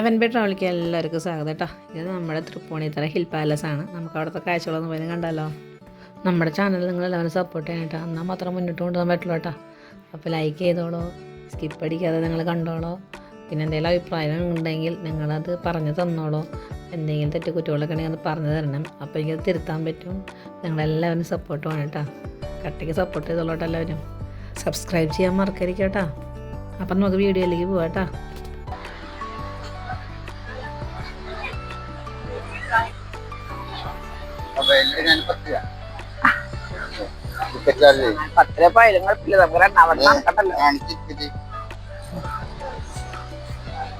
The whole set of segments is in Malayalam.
ഹെവൻ ബേ ട്രാവലിക്ക് എല്ലാവർക്കും സ്വാഗതം കേട്ടോ. ഇത് നമ്മുടെ തൃപ്പൂണിത്തറ ഹിൽ പാലസ് ആണ്. നമുക്ക് അവിടുത്തെ കാഴ്ചകളൊന്നും പോയി കണ്ടാലോ. നമ്മുടെ ചാനൽ നിങ്ങളെല്ലാവരും സപ്പോർട്ട് ചെയ്യണം കേട്ടോ. എന്നാൽ മാത്രം മുന്നോട്ട് കൊണ്ടുപോകാൻ പറ്റുള്ളൂ കേട്ടോ. അപ്പോൾ ലൈക്ക് ചെയ്തോളൂ, സ്കിപ്പ് അടിക്കാതെ നിങ്ങൾ കണ്ടോളൂ. പിന്നെ എന്തെങ്കിലും അഭിപ്രായം ഉണ്ടെങ്കിൽ നിങ്ങളത് പറഞ്ഞു തന്നോളൂ. എന്തെങ്കിലും തെറ്റുകുറ്റങ്ങളൊക്കെ ഉണ്ടെങ്കിൽ അത് പറഞ്ഞു തരണം. അപ്പോൾ എനിക്കത് തിരുത്താൻ പറ്റും. നിങ്ങളെല്ലാവരും സപ്പോർട്ട് വേണം കേട്ടോ. കട്ടിക്ക് സപ്പോർട്ട് ചെയ്തോളൂ കേട്ടോ. എല്ലാവരും സബ്സ്ക്രൈബ് ചെയ്യാൻ മറക്കരുത് കേട്ടോ. അപ്പം നമുക്ക് വീഡിയോയിലേക്ക് പോവാം കേട്ടോ.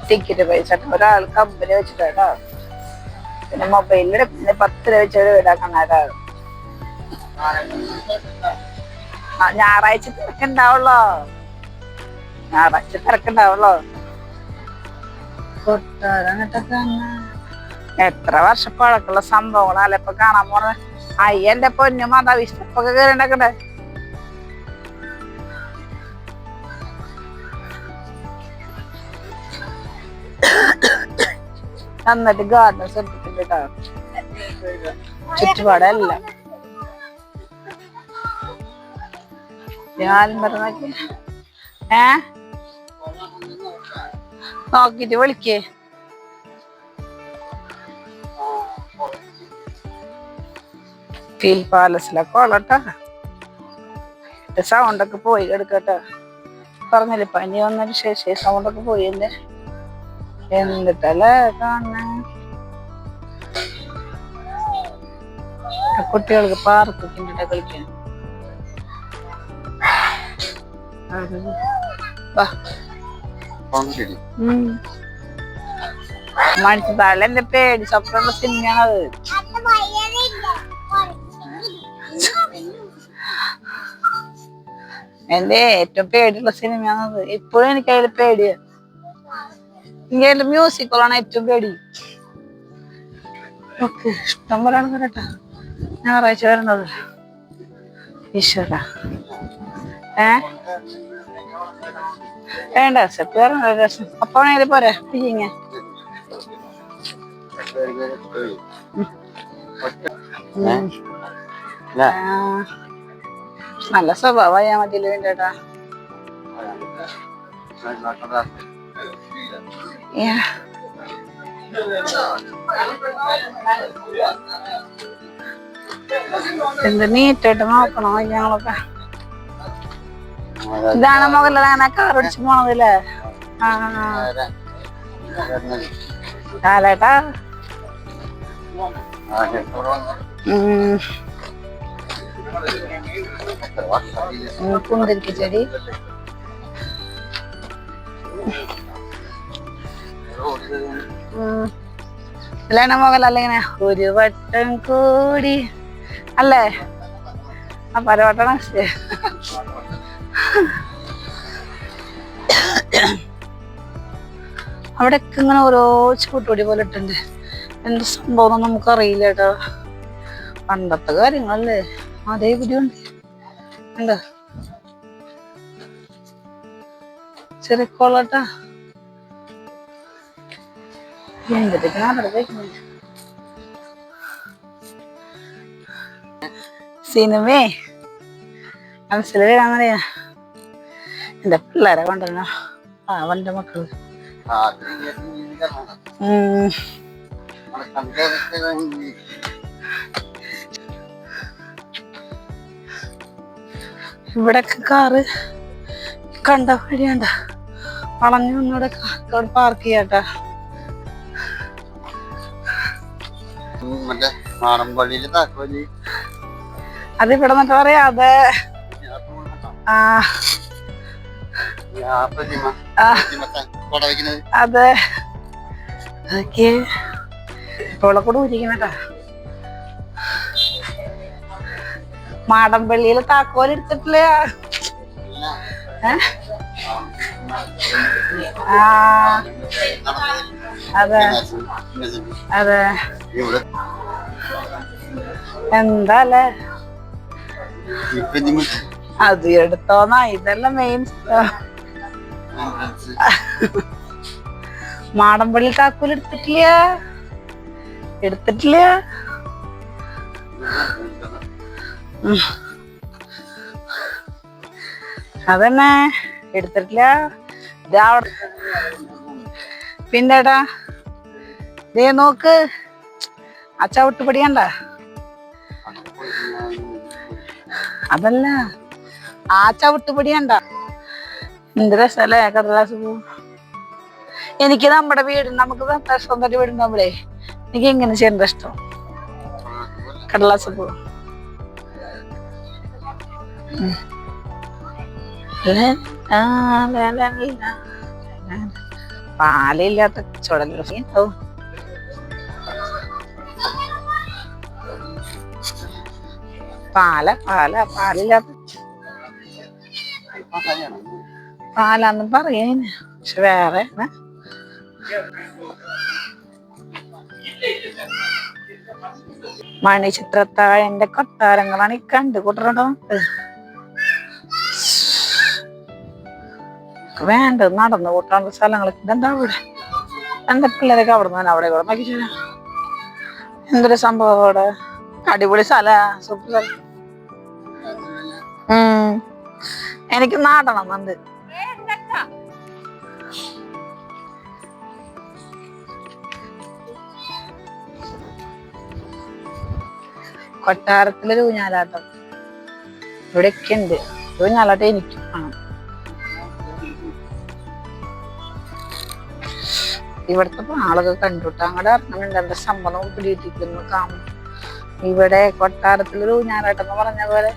ടിക്കറ്റ് പൈസ ഒരാൾ കമ്പനി വെച്ചിട്ടോ. പിന്നെ മൊബൈലില് 10 രൂപ വെച്ച് ഈടാക്കണേട്ടോ. ഞായറാഴ്ച തിരക്കുണ്ടാവുള്ളോ, എത്ര വർഷപ്പഴക്കുള്ള സംഭവങ്ങളല്ല ഇപ്പൊ കാണാൻ പോണത്. എന്റെ പൊന്നു മാതാവ് സ്റ്റെപ്പൊക്കെ കയറിണ്ടാക്കണ്ടേ. നന്നായിട്ട് ഗാർഡൻസ് എടുത്തിട്ടുണ്ട് കേട്ടോ. ചുറ്റുപാടല്ല നോക്കിട്ട് വിളിക്കേ. ഹിൽ പാലസിലൊക്കെ ഉള്ളട്ടാ. സൗണ്ടൊക്കെ പോയി എടുക്കട്ടെ. പറഞ്ഞില്ലേ പനി വന്നതിന് ശേഷം സൗണ്ടൊക്കെ പോയില്ലേ. എന്നിട്ടല്ലേ കാണണേ. കുട്ടികൾക്ക് പാർക്കൊക്കെ ഉണ്ട് കളിക്കാൻ. മണിച്ചിത്താഴ് എന്റെ പേടി സ്വപ്നമുള്ള സിനിമയാണത്. എന്റെ ഏറ്റവും പേടിയുള്ള സിനിമയാണത്. ഇപ്പോഴും എനിക്ക് അതിൽ പേടിയാ. എനിക്ക് അതിന്റെ മ്യൂസിക്കുകളാണ് ഏറ്റവും പേടി. ഓക്കെ, ഇഷ്ടം പോലാണ് കേട്ടാ ഞായറാഴ്ച വരണത്. ഈശ്വര വേണ്ട സ്റ്റെപ്പ് കയറണ രസം. അപ്പൊ വേണേലും പോരെ ഇങ്ങനെ. നല്ല സ്വഭാവമായ മതിയിൽ വേണ്ടേട്ടാ. എന്ത് നീറ്റായിട്ട് നോക്കണോ ഞങ്ങളൊക്കെ. ഇതാണ് മുകളിലാണ് കാർ ഓടിച്ച് പോണതല്ലേ. കാലേട്ടാ കുന്തിരിക്ക ചെടി. ഇതിലാണ് മുകളല്ല ഇങ്ങനെ ഒരു വട്ടം കൂടി അല്ലേ. ആ പരവട്ടണം. അവിടെയൊക്കെ ഇങ്ങനെ ഓരോ ചൂട്ടുപൊടി പോലെ ഇട്ടുണ്ട്. എന്ത് സംഭവം നമുക്കറിയില്ല കേട്ടോ. പണ്ടത്തെ കാര്യങ്ങളല്ലേ. അതേ ബുദ്ധിയുണ്ട് എന്താ ചെറിയ കൊള്ളട്ടാ. സിനിമേ മനസ്സിൽ വരാന്നറിയാ. എന്റെ പിള്ളേരെ കൊണ്ടുവരണ അവന്റെ മക്കള്. ഇവിടൊക്കെ കാറ് കണ്ട വഴിയാണ്ട വളഞ്ഞു ഒന്നൂടെ പാർക്ക് ചെയ്യാട്ടാ. അതിവിടെ നിന്നിട്ട് പറയാ. അതെ അതെ അതൊക്കെ ഇപ്പോളെ കൂടെ ഊരിക്കണട്ടാ. മാടമ്പള്ളിയില് താക്കോൽ എടുത്തിട്ടില്ല. അതെ അതെ എന്താല്ലേ അത് എടുത്തോന്നാ. ഇതെല്ലാം മെയിൻ മാടമ്പള്ളി താക്കോൽ എടുത്തിട്ടില്ല. അതന്നെ എടുത്തിട്ടില്ല. പിന്നെടാ ദേ നോക്ക്, ആ ചവിട്ടുപടിയണ്ട. അതല്ല, ആ ചവിട്ടുപടിയണ്ട. എന്ത് രസല്ലേ കടലാസ് പൂ. എനിക്ക് നമ്മുടെ നമുക്ക് സ്വന്തമായിട്ട് വീടുണ്ടാവുമ്പളേ എനിക്ക് എങ്ങനെ ചെയ്യേണ്ട ഇഷ്ടം കടലാസ് പൂ. പാലില്ലാത്ത ചുടലോ പാലില്ലാത്ത പാലാന്ന് പറയുന്ന പക്ഷെ വേറെ മണിച്ചിത്രത്താഴന്റെ കൊട്ടാരങ്ങളാണ് ഈ കണ്ടു കൂട്ടറോ. വേണ്ടത് നടന്നു കൂട്ടാനുള്ള സ്ഥലങ്ങളൊക്കെ ഇതെന്താ ഇവിടെ. എന്റെ പിള്ളേരൊക്കെ അവിടെ നിന്ന് അവിടെ കൂടെ നോക്കി. എന്തൊരു സംഭവം അവിടെ. അടിപൊളി സ്ഥല, സൂപ്പർ സ്ഥലം. എനിക്ക് നാടണം എന്നുണ്ട്. കൊട്ടാരത്തിലൊരു ഊഞ്ഞാലാട്ടം ഇവിടെയൊക്കെ ഉണ്ട്. ഊഞ്ഞാലാട്ടം എനിക്കും കാണാം. ഇവിടുത്തെ ആളൊക്കെ കണ്ടുട്ടോ അങ്ങോട്ട് ഇറങ്ങുന്നുണ്ട്. എന്താ സംഭവം പിടിയിട്ടിരിക്കുന്നു കാണും. ഇവിടെ കൊട്ടാരത്തിലൊരു ഊഞ്ഞാലാട്ടം എന്ന് പറഞ്ഞ പോലെ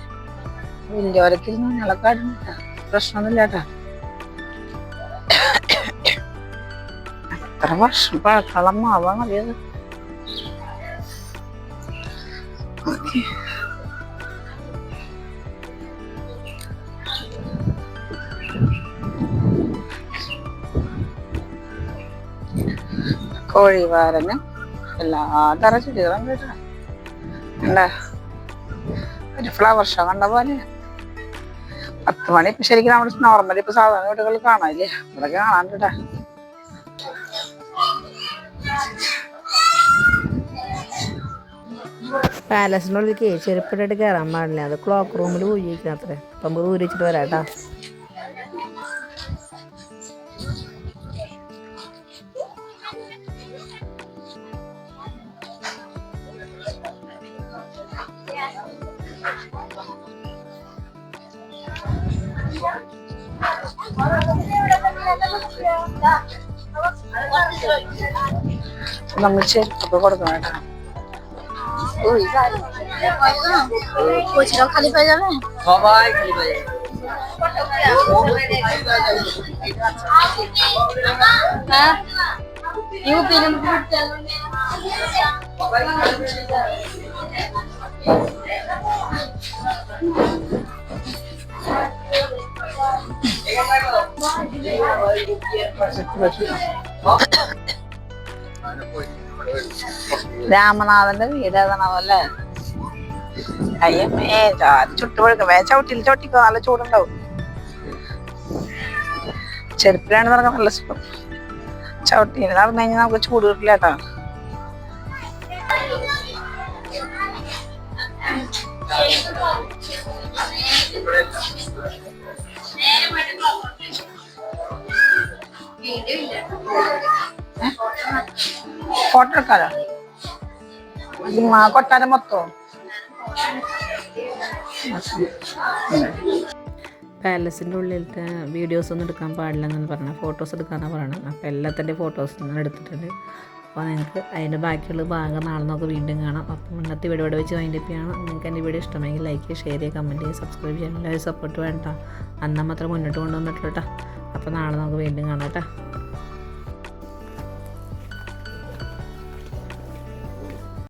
വലിയവരൊക്കെ ഇരുന്ന് ഊഞ്ഞാലൊക്കെ ആടുന്നിട്ടാ, പ്രശ്നമൊന്നുമില്ലാട്ടാ. എത്ര വർഷം പഴക്കളം മാവാ മതിയത്. കോഴിവാരന് എല്ലാ തരം ചെടികളും കേട്ടാ. എന്താ ഒരു ഫ്ലവർ ഷോ കണ്ട പോലെ 10 മണി. ഇപ്പൊ ശരിക്കും നമ്മുടെ നോർമലി ഇപ്പൊ സാധാരണ വീടുകളിൽ കാണാനില്ലേ, ഇവിടെയൊക്കെ കാണാൻ കേട്ടാ. പാലസിനുള്ളിലേക്ക് ചെരുപ്പിട്ടിട്ട് കയറാൻ പാടില്ല. അത് ക്ലോക്ക് റൂമിൽ ഊരിയിരിക്കണം അത്രേ. അപ്പം നമുക്ക് ഊരിച്ചിട്ട് വരാട്ടാ. നമ്മൾ ചെരുപ്പൊക്കെ കൊടുക്കണം കേട്ടോ. খালি পাই যাবে সবাই খালি পাই যাবে। হ্যাঁ ইউপি নম্বর চলনে രാമനാഥന്റെ വീട് ഏതാണാവല്ലേ. അയ്യമ്മേ ചുട്ടുപഴുക്ക ചവിട്ടിക്കോ, നല്ല ചൂടുണ്ടാവും. ചെരുപ്പിലാണ് നടക്കാൻ നല്ല സുഖം. ചവിട്ടിയിൽ നടന്നു കഴിഞ്ഞാൽ നമുക്ക് ചൂട് കിട്ടില്ല കേട്ടോ. ഫോട്ടോ എടുക്കാലോ കൊട്ടാരം മൊത്തം. പാലസിൻ്റെ ഉള്ളിലത്തെ വീഡിയോസ് ഒന്നും എടുക്കാൻ പാടില്ല എന്നാണ് പറഞ്ഞത്, ഫോട്ടോസ് എടുക്കാനാണ് പറയണത്. അപ്പോൾ എല്ലാത്തിൻ്റെ ഫോട്ടോസ് ഞാൻ എടുത്തിട്ടുണ്ട്. അപ്പോൾ നിങ്ങൾക്ക് അതിൻ്റെ ബാക്കിയുള്ള ഭാഗം നാളെ നമുക്ക് വീണ്ടും കാണാം. അപ്പോൾ ഇന്നത്തെ വീഡിയോ ഇവിടെ വെച്ച് വൈൻഡപ്പ് ചെയ്യണം. നിങ്ങൾക്ക് എൻ്റെ വീഡിയോ ഇഷ്ടമെങ്കിൽ ലൈക്ക് ചെയ്യുക, ഷെയർ ചെയ്യുക, കമൻറ്റ് ചെയ്യുക, സബ്സ്ക്രൈബ് ചെയ്യാൻ എല്ലാവരും സപ്പോർട്ട് വേണ്ട. എന്നാൽ മാത്രം മുന്നോട്ട് കൊണ്ടുപോകാൻ പറ്റുള്ളൂ കേട്ടോ. അപ്പോൾ നാളെ നമുക്ക് വീണ്ടും കാണാം കേട്ടോ.